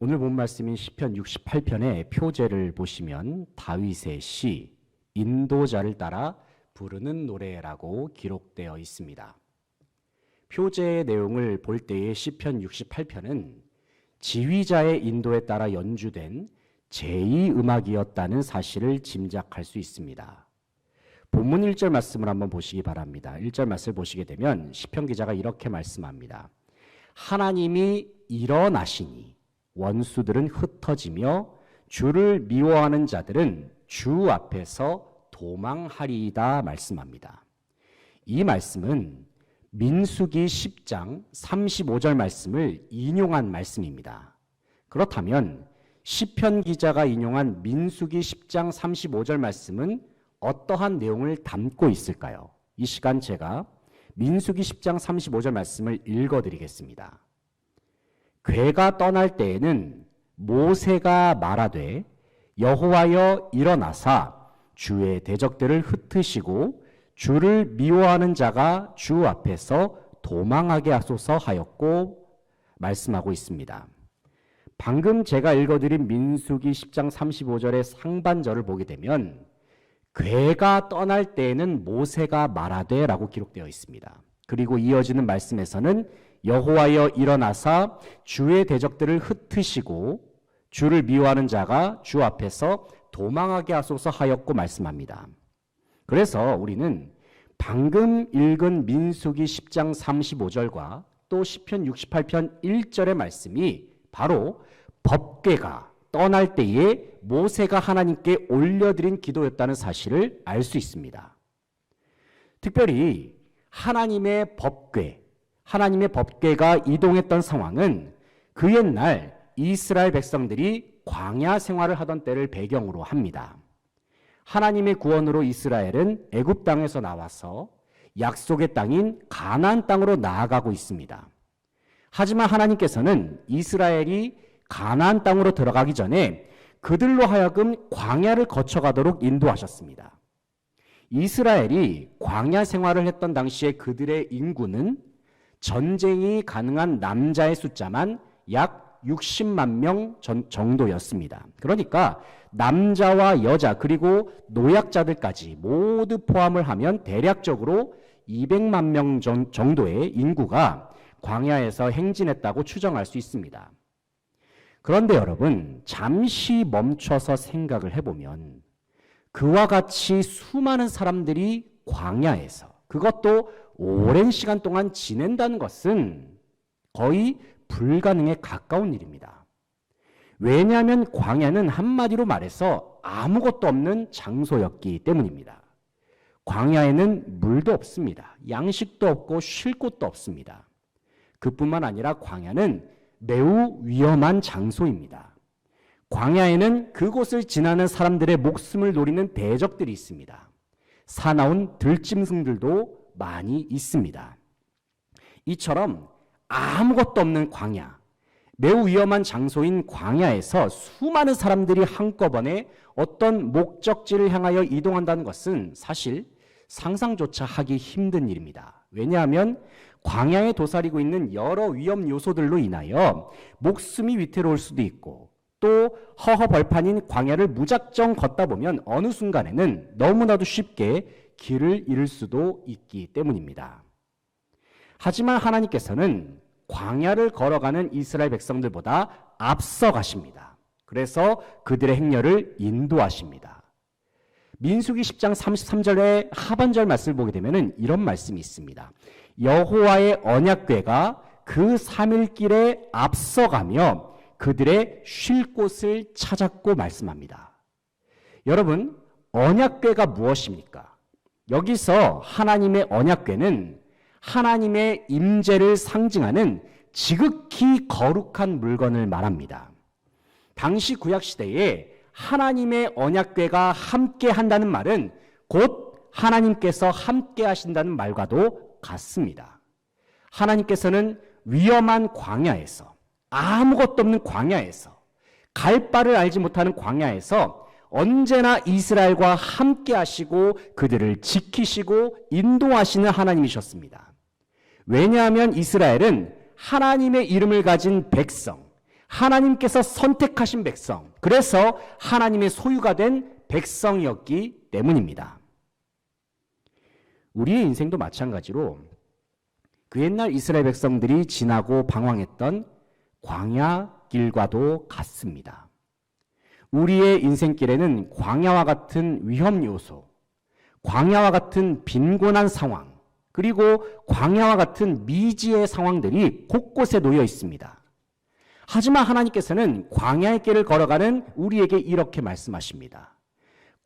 오늘 본 말씀인 시편 68편의 표제를 보시면 다윗의 시, 인도자를 따라 부르는 노래라고 기록되어 있습니다. 표제의 내용을 볼 때의 시편 68편은 지휘자의 인도에 따라 연주된 제2음악이었다는 사실을 짐작할 수 있습니다. 본문 1절 말씀을 한번 보시기 바랍니다. 1절 말씀을 보시게 되면 시편 기자가 이렇게 말씀합니다. 하나님이 일어나시니 원수들은 흩어지며 주를 미워하는 자들은 주 앞에서 도망하리이다 말씀합니다. 이 말씀은 민수기 10장 35절 말씀을 인용한 말씀입니다. 그렇다면 시편 기자가 인용한 민수기 10장 35절 말씀은 어떠한 내용을 담고 있을까요? 이 시간 제가 민수기 10장 35절 말씀을 읽어드리겠습니다. 괴가 떠날 때에는 모세가 말하되 여호와여 일어나사 주의 대적들을 흩으시고 주를 미워하는 자가 주 앞에서 도망하게 하소서 하였고 말씀하고 있습니다. 방금 제가 읽어드린 민수기 10장 35절의 상반절을 보게 되면 괴가 떠날 때에는 모세가 말하되 라고 기록되어 있습니다. 그리고 이어지는 말씀에서는 여호와여 일어나사 주의 대적들을 흩으시고 주를 미워하는 자가 주 앞에서 도망하게 하소서 하였고 말씀합니다. 그래서 우리는 방금 읽은 민수기 10장 35절과 또 시편 68편 1절의 말씀이 바로 법궤가 떠날 때에 모세가 하나님께 올려드린 기도였다는 사실을 알 수 있습니다. 특별히 하나님의 법궤가 이동했던 상황은 그 옛날 이스라엘 백성들이 광야 생활을 하던 때를 배경으로 합니다. 하나님의 구원으로 이스라엘은 애굽 땅에서 나와서 약속의 땅인 가나안 땅으로 나아가고 있습니다. 하지만 하나님께서는 이스라엘이 가나안 땅으로 들어가기 전에 그들로 하여금 광야를 거쳐가도록 인도하셨습니다. 이스라엘이 광야 생활을 했던 당시에 그들의 인구는 전쟁이 가능한 남자의 숫자만 약 60만 명 정도였습니다. 그러니까 남자와 여자 그리고 노약자들까지 모두 포함을 하면 대략적으로 200만 명 정도의 인구가 광야에서 행진했다고 추정할 수 있습니다. 그런데 여러분, 잠시 멈춰서 생각을 해보면 그와 같이 수많은 사람들이 광야에서 그것도 오랜 시간 동안 지낸다는 것은 거의 불가능에 가까운 일입니다. 왜냐하면 광야는 한마디로 말해서 아무것도 없는 장소였기 때문입니다. 광야에는 물도 없습니다. 양식도 없고 쉴 곳도 없습니다. 그뿐만 아니라 광야는 매우 위험한 장소입니다. 광야에는 그곳을 지나는 사람들의 목숨을 노리는 대적들이 있습니다. 사나운 들짐승들도 많이 있습니다. 이처럼 아무것도 없는 광야, 매우 위험한 장소인 광야에서 수많은 사람들이 한꺼번에 어떤 목적지를 향하여 이동한다는 것은 사실 상상조차 하기 힘든 일입니다. 왜냐하면 광야에 도사리고 있는 여러 위험 요소들로 인하여 목숨이 위태로울 수도 있고 또 허허벌판인 광야를 무작정 걷다 보면 어느 순간에는 너무나도 쉽게 길을 잃을 수도 있기 때문입니다. 하지만 하나님께서는 광야를 걸어가는 이스라엘 백성들보다 앞서 가십니다. 그래서 그들의 행렬을 인도하십니다. 민수기 10장 33절의 하반절 말씀을 보게 되면 이런 말씀이 있습니다. 여호와의 언약궤가 그 3일길에 앞서가며 그들의 쉴 곳을 찾았고 말씀합니다. 여러분, 언약궤가 무엇입니까? 여기서 하나님의 언약궤는 하나님의 임재를 상징하는 지극히 거룩한 물건을 말합니다. 당시 구약시대에 하나님의 언약궤가 함께 한다는 말은 곧 하나님께서 함께 하신다는 말과도 같습니다. 하나님께서는 위험한 광야에서, 아무것도 없는 광야에서, 갈 바를 알지 못하는 광야에서 언제나 이스라엘과 함께 하시고 그들을 지키시고 인도하시는 하나님이셨습니다. 왜냐하면 이스라엘은 하나님의 이름을 가진 백성, 하나님께서 선택하신 백성, 그래서 하나님의 소유가 된 백성이었기 때문입니다. 우리의 인생도 마찬가지로 그 옛날 이스라엘 백성들이 지나고 방황했던 광야 길과도 같습니다. 우리의 인생길에는 광야와 같은 위험 요소, 광야와 같은 빈곤한 상황, 그리고 광야와 같은 미지의 상황들이 곳곳에 놓여 있습니다. 하지만 하나님께서는 광야의 길을 걸어가는 우리에게 이렇게 말씀하십니다.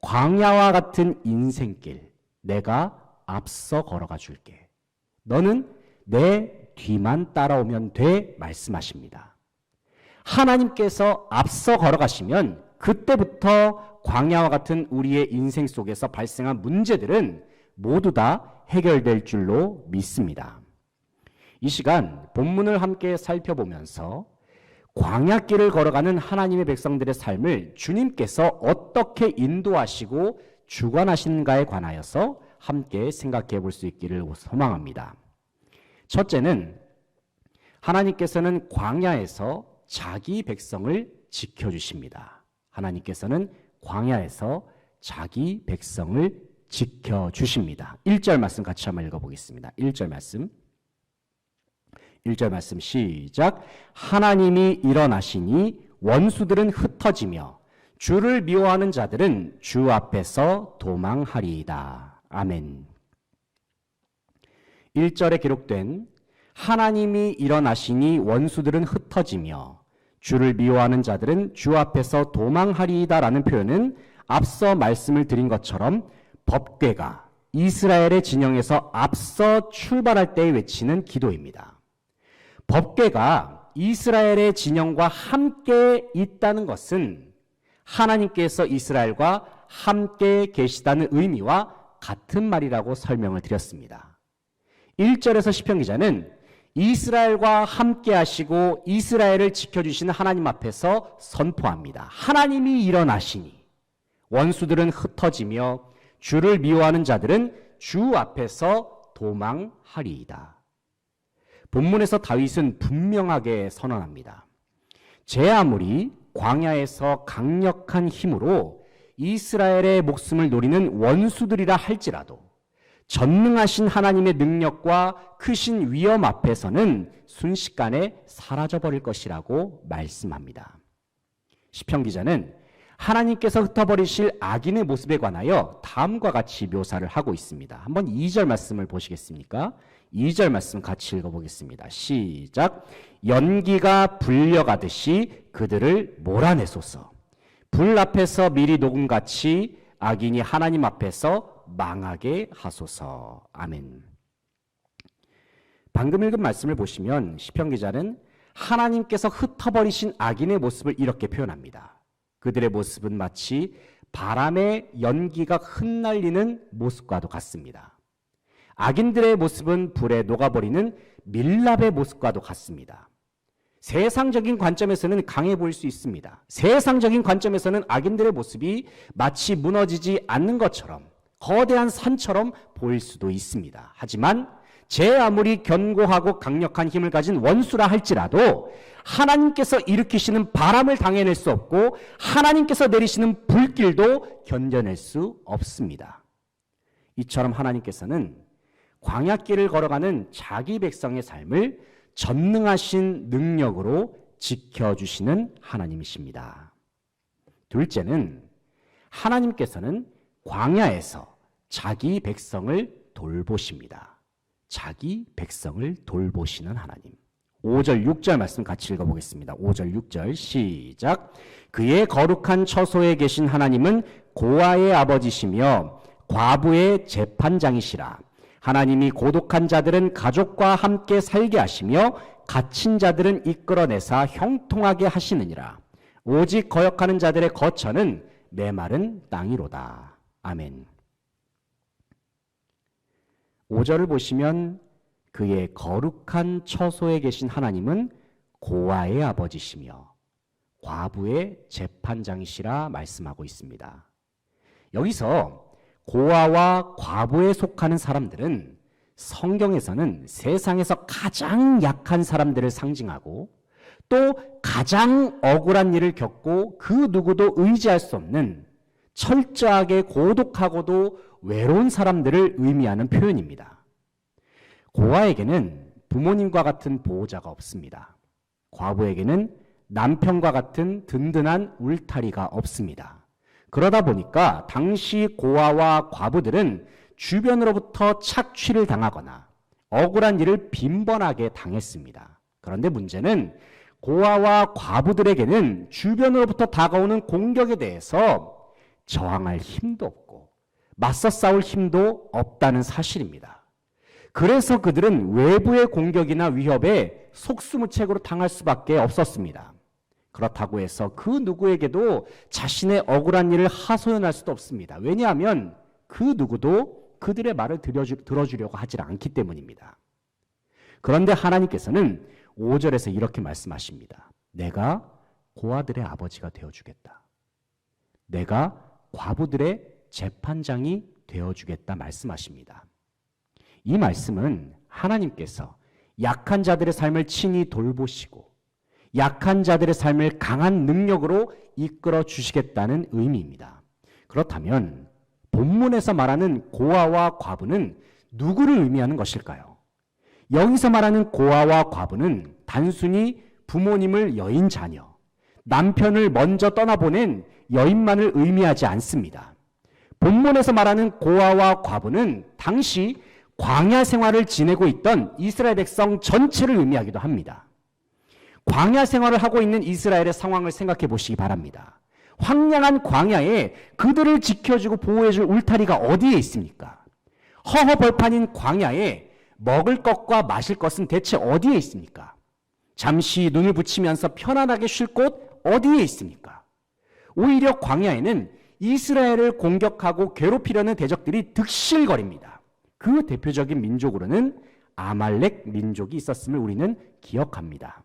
광야와 같은 인생길, 내가 앞서 걸어가 줄게. 너는 내 뒤만 따라오면 돼, 말씀하십니다. 하나님께서 앞서 걸어가시면 그때부터 광야와 같은 우리의 인생 속에서 발생한 문제들은 모두 다 해결될 줄로 믿습니다. 이 시간 본문을 함께 살펴보면서 광야길을 걸어가는 하나님의 백성들의 삶을 주님께서 어떻게 인도하시고 주관하시는가에 관하여서 함께 생각해 볼 수 있기를 소망합니다. 첫째는 하나님께서는 광야에서 자기 백성을 지켜주십니다. 하나님께서는 광야에서 자기 백성을 지켜주십니다. 1절 말씀 같이 한번 읽어보겠습니다. 1절 말씀. 1절 말씀 시작. 하나님이 일어나시니 원수들은 흩어지며 주를 미워하는 자들은 주 앞에서 도망하리이다. 아멘. 1절에 기록된 하나님이 일어나시니 원수들은 흩어지며 주를 미워하는 자들은 주 앞에서 도망하리이다 라는 표현은 앞서 말씀을 드린 것처럼 법궤가 이스라엘의 진영에서 앞서 출발할 때 외치는 기도입니다. 법궤가 이스라엘의 진영과 함께 있다는 것은 하나님께서 이스라엘과 함께 계시다는 의미와 같은 말이라고 설명을 드렸습니다. 1절에서 시편 기자는 이스라엘과 함께 하시고 이스라엘을 지켜주시는 하나님 앞에서 선포합니다. 하나님이 일어나시니 원수들은 흩어지며 주를 미워하는 자들은 주 앞에서 도망하리이다. 본문에서 다윗은 분명하게 선언합니다. 제 아무리 광야에서 강력한 힘으로 이스라엘의 목숨을 노리는 원수들이라 할지라도 전능하신 하나님의 능력과 크신 위엄 앞에서는 순식간에 사라져버릴 것이라고 말씀합니다. 시편 기자는 하나님께서 흩어버리실 악인의 모습에 관하여 다음과 같이 묘사를 하고 있습니다. 한번 2절 말씀을 보시겠습니까? 2절 말씀 같이 읽어보겠습니다. 시작. 연기가 불려가듯이 그들을 몰아내소서. 불 앞에서 미리 녹음같이 악인이 하나님 앞에서 망하게 하소서. 아멘. 방금 읽은 말씀을 보시면 시편 기자는 하나님께서 흩어버리신 악인의 모습을 이렇게 표현합니다. 그들의 모습은 마치 바람의 연기가 흩날리는 모습과도 같습니다. 악인들의 모습은 불에 녹아버리는 밀랍의 모습과도 같습니다. 세상적인 관점에서는 강해 보일 수 있습니다. 세상적인 관점에서는 악인들의 모습이 마치 무너지지 않는 것처럼 거대한 산처럼 보일 수도 있습니다. 하지만 제 아무리 견고하고 강력한 힘을 가진 원수라 할지라도 하나님께서 일으키시는 바람을 당해낼 수 없고 하나님께서 내리시는 불길도 견뎌낼 수 없습니다. 이처럼 하나님께서는 광야길을 걸어가는 자기 백성의 삶을 전능하신 능력으로 지켜주시는 하나님이십니다. 둘째는 하나님께서는 광야에서 자기 백성을 돌보십니다. 자기 백성을 돌보시는 하나님. 5절 6절 말씀 같이 읽어보겠습니다. 5절 6절 시작. 그의 거룩한 처소에 계신 하나님은 고아의 아버지시며 과부의 재판장이시라. 하나님이 고독한 자들은 가족과 함께 살게 하시며 갇힌 자들은 이끌어내사 형통하게 하시느니라. 오직 거역하는 자들의 거처는 메마른 땅이로다. 아멘. 5절을 보시면 그의 거룩한 처소에 계신 하나님은 고아의 아버지시며 과부의 재판장이시라 말씀하고 있습니다. 여기서 고아와 과부에 속하는 사람들은 성경에서는 세상에서 가장 약한 사람들을 상징하고 또 가장 억울한 일을 겪고 그 누구도 의지할 수 없는 철저하게 고독하고도 외로운 사람들을 의미하는 표현입니다. 고아에게는 부모님과 같은 보호자가 없습니다. 과부에게는 남편과 같은 든든한 울타리가 없습니다. 그러다 보니까 당시 고아와 과부들은 주변으로부터 착취를 당하거나 억울한 일을 빈번하게 당했습니다. 그런데 문제는 고아와 과부들에게는 주변으로부터 다가오는 공격에 대해서 저항할 힘도 없고 맞서 싸울 힘도 없다는 사실입니다. 그래서 그들은 외부의 공격이나 위협에 속수무책으로 당할 수밖에 없었습니다. 그렇다고 해서 그 누구에게도 자신의 억울한 일을 하소연할 수도 없습니다. 왜냐하면 그 누구도 그들의 말을 들어주려고 하지 않기 때문입니다. 그런데 하나님께서는 5절에서 이렇게 말씀하십니다. 내가 고아들의 아버지가 되어주겠다. 내가 과부들의 재판장이 되어주겠다 말씀하십니다. 이 말씀은 하나님께서 약한 자들의 삶을 친히 돌보시고 약한 자들의 삶을 강한 능력으로 이끌어 주시겠다는 의미입니다. 그렇다면 본문에서 말하는 고아와 과부는 누구를 의미하는 것일까요? 여기서 말하는 고아와 과부는 단순히 부모님을 여인 자녀, 남편을 먼저 떠나보낸 여인만을 의미하지 않습니다. 본문에서 말하는 고아와 과부는 당시 광야 생활을 지내고 있던 이스라엘 백성 전체를 의미하기도 합니다. 광야 생활을 하고 있는 이스라엘의 상황을 생각해 보시기 바랍니다. 황량한 광야에 그들을 지켜주고 보호해줄 울타리가 어디에 있습니까? 허허벌판인 광야에 먹을 것과 마실 것은 대체 어디에 있습니까? 잠시 눈을 붙이면서 편안하게 쉴 곳 어디에 있습니까? 오히려 광야에는 이스라엘을 공격하고 괴롭히려는 대적들이 득실거립니다. 그 대표적인 민족으로는 아말렉 민족이 있었음을 우리는 기억합니다.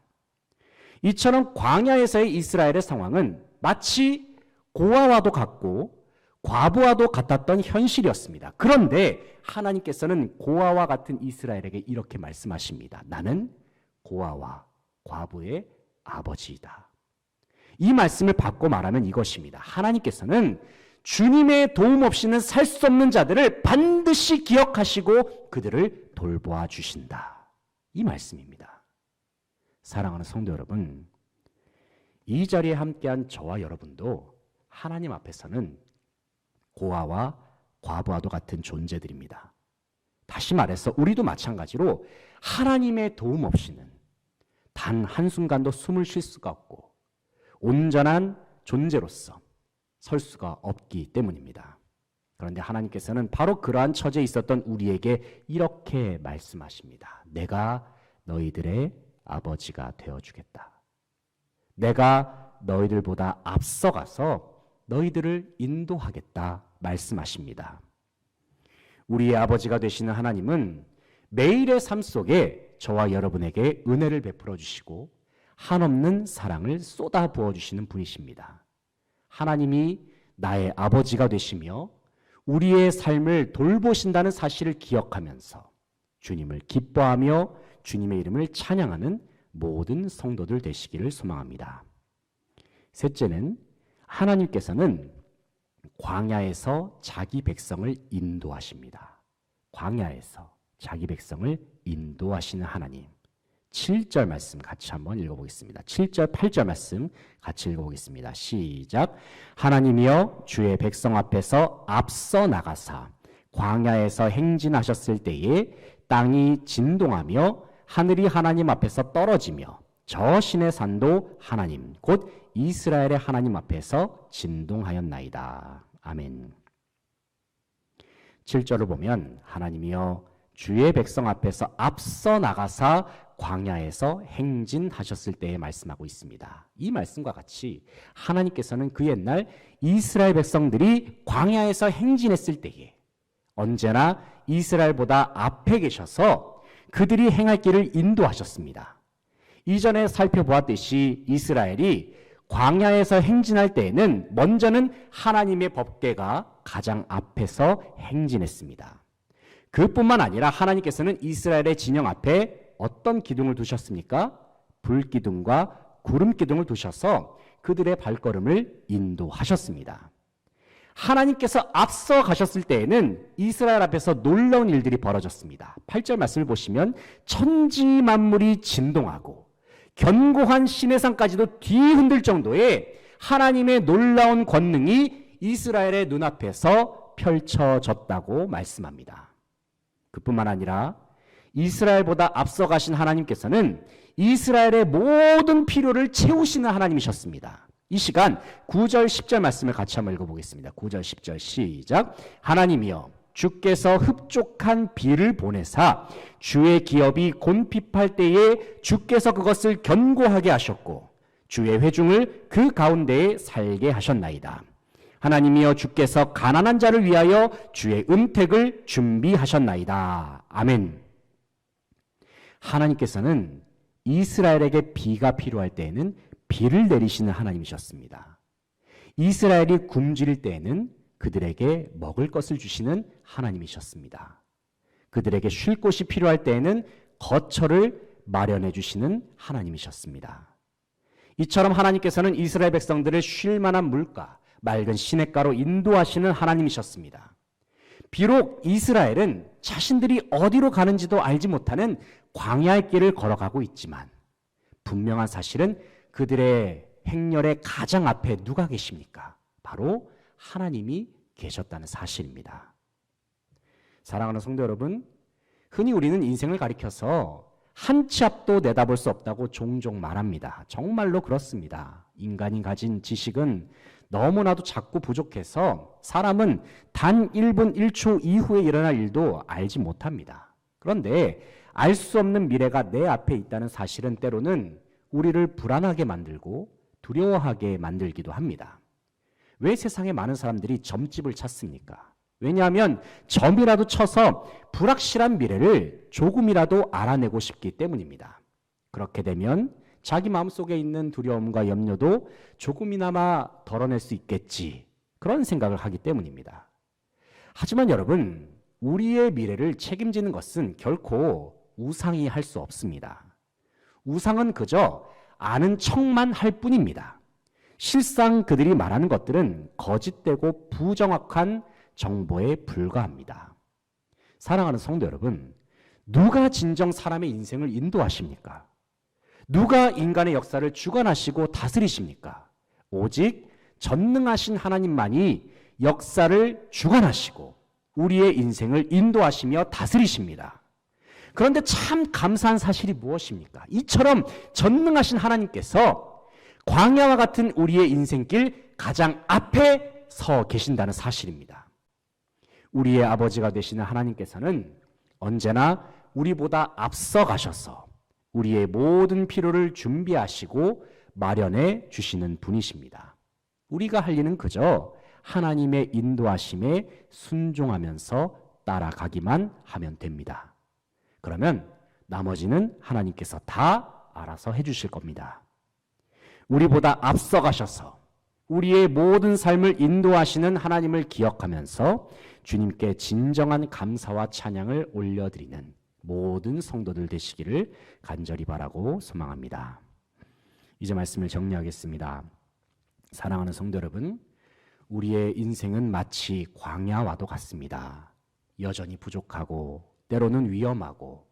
이처럼 광야에서의 이스라엘의 상황은 마치 고아와도 같고 과부와도 같았던 현실이었습니다. 그런데 하나님께서는 고아와 같은 이스라엘에게 이렇게 말씀하십니다. 나는 고아와 과부의 아버지이다. 이 말씀을 받고 말하면 이것입니다. 하나님께서는 주님의 도움 없이는 살 수 없는 자들을 반드시 기억하시고 그들을 돌보아 주신다. 이 말씀입니다. 사랑하는 성도 여러분, 이 자리에 함께한 저와 여러분도 하나님 앞에서는 고아와 과부와도 같은 존재들입니다. 다시 말해서 우리도 마찬가지로 하나님의 도움 없이는 단 한순간도 숨을 쉴 수가 없고 온전한 존재로서 설 수가 없기 때문입니다. 그런데 하나님께서는 바로 그러한 처지에 있었던 우리에게 이렇게 말씀하십니다. 내가 너희들의 아버지가 되어주겠다. 내가 너희들보다 앞서가서 너희들을 인도하겠다 말씀하십니다. 우리의 아버지가 되시는 하나님은 매일의 삶 속에 저와 여러분에게 은혜를 베풀어 주시고 한없는 사랑을 쏟아 부어 주시는 분이십니다. 하나님이 나의 아버지가 되시며 우리의 삶을 돌보신다는 사실을 기억하면서 주님을 기뻐하며 주님의 이름을 찬양하는 모든 성도들 되시기를 소망합니다. 셋째는 하나님께서는 광야에서 자기 백성을 인도하십니다. 광야에서 자기 백성을 인도하시는 하나님. 7절 말씀 같이 한번 읽어보겠습니다. 7절, 8절 말씀 같이 읽어보겠습니다. 시작. 하나님이여 주의 백성 앞에서 앞서 나가사 광야에서 행진하셨을 때에 땅이 진동하며 하늘이 하나님 앞에서 떨어지며 저 신의 산도 하나님 곧 이스라엘의 하나님 앞에서 진동하였나이다. 아멘. 7절을 보면 하나님이여 주의 백성 앞에서 앞서 나가사 광야에서 행진하셨을 때에 말씀하고 있습니다. 이 말씀과 같이 하나님께서는 그 옛날 이스라엘 백성들이 광야에서 행진했을 때에 언제나 이스라엘보다 앞에 계셔서 그들이 행할 길을 인도하셨습니다. 이전에 살펴보았듯이 이스라엘이 광야에서 행진할 때에는 먼저는 하나님의 법궤가 가장 앞에서 행진했습니다. 그뿐만 아니라 하나님께서는 이스라엘의 진영 앞에 어떤 기둥을 두셨습니까? 불기둥과 구름 기둥을 두셔서 그들의 발걸음을 인도하셨습니다. 하나님께서 앞서 가셨을 때에는 이스라엘 앞에서 놀라운 일들이 벌어졌습니다. 8절 말씀을 보시면 천지 만물이 진동하고 견고한 시내산까지도 뒤흔들 정도의 하나님의 놀라운 권능이 이스라엘의 눈앞에서 펼쳐졌다고 말씀합니다. 그뿐만 아니라 이스라엘보다 앞서 가신 하나님께서는 이스라엘의 모든 필요를 채우시는 하나님이셨습니다. 이 시간 9절 10절 말씀을 같이 한번 읽어보겠습니다. 9절 10절 시작. 하나님이여 주께서 흡족한 비를 보내사 주의 기업이 곤핍할 때에 주께서 그것을 견고하게 하셨고 주의 회중을 그 가운데에 살게 하셨나이다. 하나님이여 주께서 가난한 자를 위하여 주의 은택을 준비하셨나이다. 아멘. 하나님께서는 이스라엘에게 비가 필요할 때에는 비를 내리시는 하나님이셨습니다. 이스라엘이 굶주릴 때에는 그들에게 먹을 것을 주시는 하나님이셨습니다. 그들에게 쉴 곳이 필요할 때에는 거처를 마련해 주시는 하나님이셨습니다. 이처럼 하나님께서는 이스라엘 백성들을 쉴 만한 물가, 맑은 시냇가로 인도하시는 하나님이셨습니다. 비록 이스라엘은 자신들이 어디로 가는지도 알지 못하는 광야의 길을 걸어가고 있지만 분명한 사실은 그들의 행렬의 가장 앞에 누가 계십니까? 바로 하나님이 계셨다는 사실입니다. 사랑하는 성도 여러분, 흔히 우리는 인생을 가리켜서 한 치 앞도 내다볼 수 없다고 종종 말합니다. 정말로 그렇습니다. 인간이 가진 지식은 너무나도 작고 부족해서 사람은 단 1분 1초 이후에 일어날 일도 알지 못합니다. 그런데 알 수 없는 미래가 내 앞에 있다는 사실은 때로는 우리를 불안하게 만들고 두려워하게 만들기도 합니다. 왜 세상에 많은 사람들이 점집을 찾습니까? 왜냐하면 점이라도 쳐서 불확실한 미래를 조금이라도 알아내고 싶기 때문입니다. 그렇게 되면 자기 마음속에 있는 두려움과 염려도 조금이나마 덜어낼 수 있겠지, 그런 생각을 하기 때문입니다. 하지만 여러분, 우리의 미래를 책임지는 것은 결코 우상이 할 수 없습니다. 우상은 그저 아는 척만 할 뿐입니다. 실상 그들이 말하는 것들은 거짓되고 부정확한 정보에 불과합니다. 사랑하는 성도 여러분, 누가 진정 사람의 인생을 인도하십니까? 누가 인간의 역사를 주관하시고 다스리십니까? 오직 전능하신 하나님만이 역사를 주관하시고 우리의 인생을 인도하시며 다스리십니다. 그런데 참 감사한 사실이 무엇입니까? 이처럼 전능하신 하나님께서 광야와 같은 우리의 인생길 가장 앞에 서 계신다는 사실입니다. 우리의 아버지가 되시는 하나님께서는 언제나 우리보다 앞서 가셔서 우리의 모든 필요를 준비하시고 마련해 주시는 분이십니다. 우리가 할 일은 그저 하나님의 인도하심에 순종하면서 따라가기만 하면 됩니다. 그러면 나머지는 하나님께서 다 알아서 해주실 겁니다. 우리보다 앞서 가셔서 우리의 모든 삶을 인도하시는 하나님을 기억하면서 주님께 진정한 감사와 찬양을 올려드리는 모든 성도들 되시기를 간절히 바라고 소망합니다. 이제 말씀을 정리하겠습니다. 사랑하는 성도 여러분, 우리의 인생은 마치 광야와도 같습니다. 여전히 부족하고 때로는 위험하고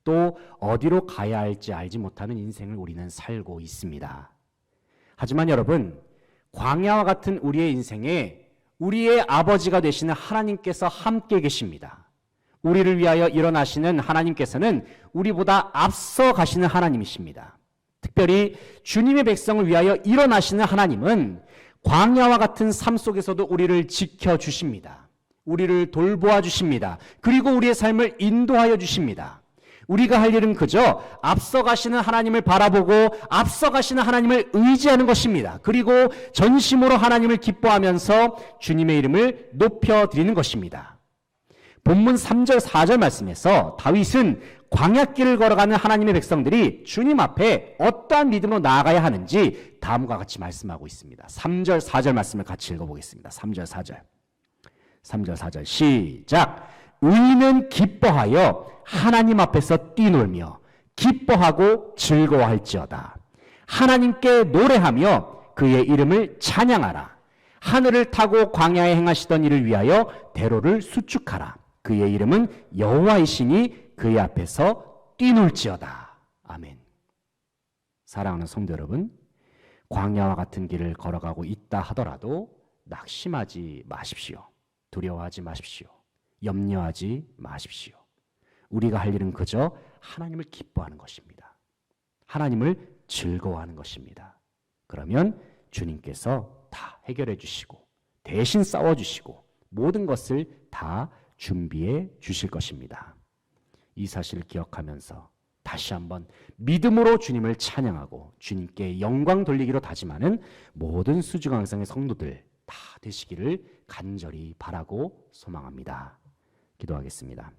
또 어디로 가야 할지 알지 못하는 인생을 우리는 살고 있습니다. 하지만 여러분, 광야와 같은 우리의 인생에 우리의 아버지가 되시는 하나님께서 함께 계십니다. 우리를 위하여 일어나시는 하나님께서는 우리보다 앞서 가시는 하나님이십니다. 특별히 주님의 백성을 위하여 일어나시는 하나님은 광야와 같은 삶 속에서도 우리를 지켜주십니다. 우리를 돌보아 주십니다. 그리고 우리의 삶을 인도하여 주십니다. 우리가 할 일은 그저 앞서 가시는 하나님을 바라보고 앞서 가시는 하나님을 의지하는 것입니다. 그리고 전심으로 하나님을 기뻐하면서 주님의 이름을 높여드리는 것입니다. 본문 3절 4절 말씀에서 다윗은 광야길을 걸어가는 하나님의 백성들이 주님 앞에 어떠한 믿음으로 나아가야 하는지 다음과 같이 말씀하고 있습니다. 3절 4절 말씀을 같이 읽어보겠습니다. 3절 4절 3절 4절 시작. 의인은 기뻐하여 하나님 앞에서 뛰놀며 기뻐하고 즐거워할지어다. 하나님께 노래하며 그의 이름을 찬양하라. 하늘을 타고 광야에 행하시던 이를 위하여 대로를 수축하라. 그의 이름은 여호와이시니 그의 앞에서 뛰놀지어다. 아멘. 사랑하는 성도 여러분, 광야와 같은 길을 걸어가고 있다 하더라도 낙심하지 마십시오. 두려워하지 마십시오. 염려하지 마십시오. 우리가 할 일은 그저 하나님을 기뻐하는 것입니다. 하나님을 즐거워하는 것입니다. 그러면 주님께서 다 해결해 주시고 대신 싸워 주시고 모든 것을 다 준비해 주실 것입니다. 이 사실을 기억하면서 다시 한번 믿음으로 주님을 찬양하고 주님께 영광 돌리기로 다짐하는 모든 수주강성의 성도들 다 되시기를 간절히 바라고 소망합니다. 기도하겠습니다.